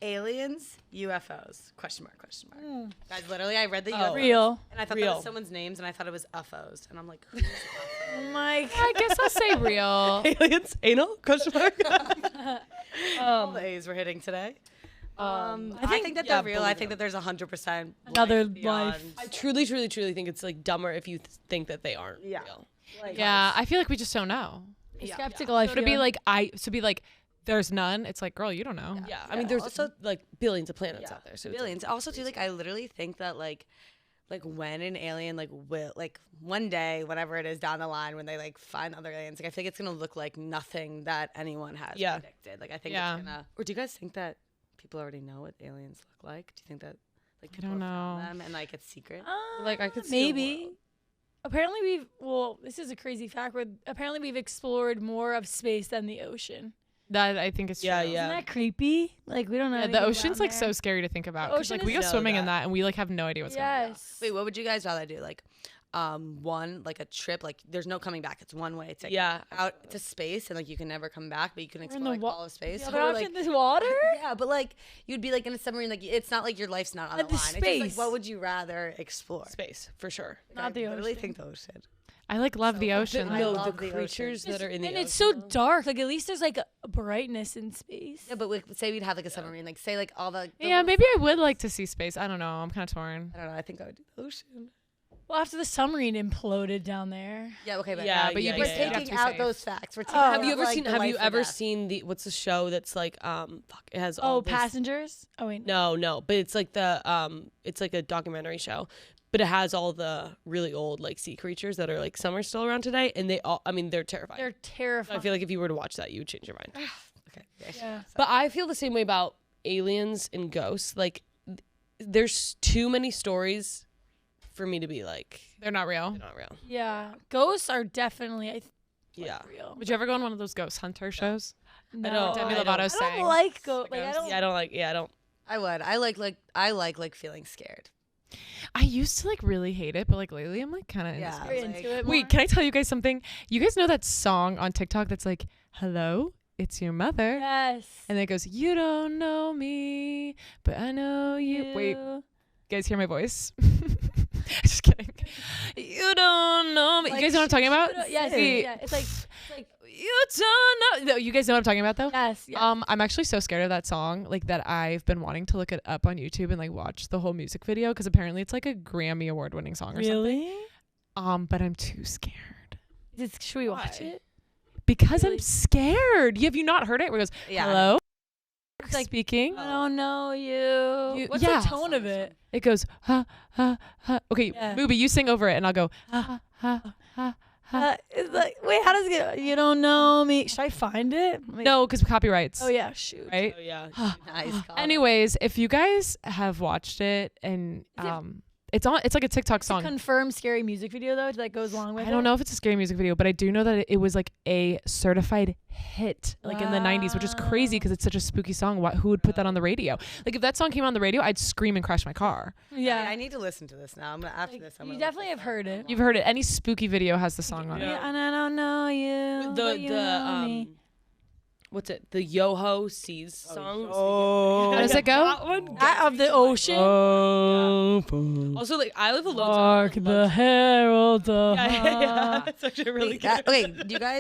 aliens, UFOs? Question mark. Guys, literally, I read the UFOs. Real. And I thought that was someone's names, and I thought it was UFOs. And I'm like, who's Oh my I guess I'll say real. Aliens, anal? Question mark. all the A's we're hitting today? I think that they're real. I think that there's 100% Another beyond. life. I truly think it's like dumber if you think that they aren't Yeah. real. Yeah, I feel like we just don't know. Skeptical, I So feel. to be like, there's none. It's like, girl, you don't know. Yeah, I mean, there's also like billions of planets out there. So billions. Also, too, like I literally think that like when an alien will one day, whatever it is down the line, when they like find other aliens, like I think it's gonna look like nothing that anyone has predicted. Like I think it's gonna. Or do you guys think that people already know what aliens look like? Do you think that like people don't have found know. them and like it's secret? like I could see maybe. Apparently this is a crazy fact, but apparently we've explored more of space than the ocean. That I think is true. Yeah. Isn't that creepy? Like we don't know. Yeah, the anything ocean's down like there. so scary to think about. The 'Cause, like ocean we go is- swimming in that and we like have no idea what's going on. Yes. Wait, what would you guys rather do? Like, one like a trip, like there's no coming back. It's one way ticket. Yeah. Out to space, and like you can never come back, but you can We're in explore the like all of space. The Or, other like, option, the water. yeah, but like you'd be like in a submarine. Like it's not like your life's not on the The line. It's just, like, space. what would you rather explore? space for sure. Not the I literally ocean. think the ocean. I like love the ocean. I No, love the the ocean. creatures that are in the And ocean. it's so dark. Like at least there's like a brightness in space. Yeah, but say we'd have like a submarine. Like say like all the Yeah, maybe I would like to see space. I don't know. I'm kind of torn. I don't know. I think I would do the ocean. Well, after the submarine imploded down there. Yeah. Okay. But Yeah, but you'd be we're safe. You'd have to taking be out safe. those facts. We're taking Oh. out, Have you ever like, seen? the Have you life or ever death. seen the what's the show that's like it has all Oh, this, passengers. Oh wait. No, but it's like it's like a documentary show, but it has all the really old like sea creatures that are like some are still around today, and they're terrifying. They're terrifying. I feel like if you were to watch that, you would change your mind. Okay. Yeah. But I feel the same way about aliens and ghosts. Like, there's too many stories for me to be like, They're not real. they're not real. Yeah. Ghosts are definitely Yeah. real. Would you ever go on one of those ghost hunter shows? No, don't- Demi I don't- Lovato I sang. don't like ghosts. The Like I ghosts. don't. Yeah, I don't like. Yeah, I don't. I would. I like feeling scared. I used to like really hate it, but like lately I'm like kind of Yeah. You're like- into it more. Wait, can I tell you guys something? You guys know that song on TikTok that's like, "Hello, it's your mother," Yes. and then it goes, "You don't know me, but I know you." Wait, you guys hear my voice? Just kidding. You don't know me. Like, you guys know what I'm talking about? Yes. See, Yeah. It's like. You don't know. No, you guys know what I'm talking about though? Yes. Yes. I'm actually so scared of that song, like that I've been wanting to look it up on YouTube and like watch the whole music video because apparently it's like a Grammy award winning song or really? something. But I'm too scared Should we watch it? because Really? I'm scared. Have you not heard it? Where it goes, Yeah. "Hello, It's like, speaking." I don't know you. What's yeah. the tone of it? It goes, "Ha ha ha." Okay, Yeah. Mooby, you sing over it, and I'll go, "Ha ha ha." It's like, wait, how does it get? You don't know me. Should I find it? Wait. No, because copyrights. Oh yeah, shoot. Right. Oh yeah. Nice. call. Anyways, if you guys have watched it and it's like a TikTok song. Confirmed scary music video though that goes along with it. I don't know if it's a scary music video, but I do know that it was like a certified hit like in the 90s, which is crazy because it's such a spooky song. Who would put that on the radio? Like if that song came on the radio, I'd scream and crash my car. Yeah. I need to listen to this now. I'm gonna after this. I'm You gonna definitely have heard it. You've heard it. Any spooky video has the song on it. Yeah, and I don't know you. but you know me. What's it? The Yo-Ho Seas song. Oh. How does it go? Out of the ocean. Also, like I Live Alone. Hark the herald of Yeah. It's actually really Wait, good. okay, do you guys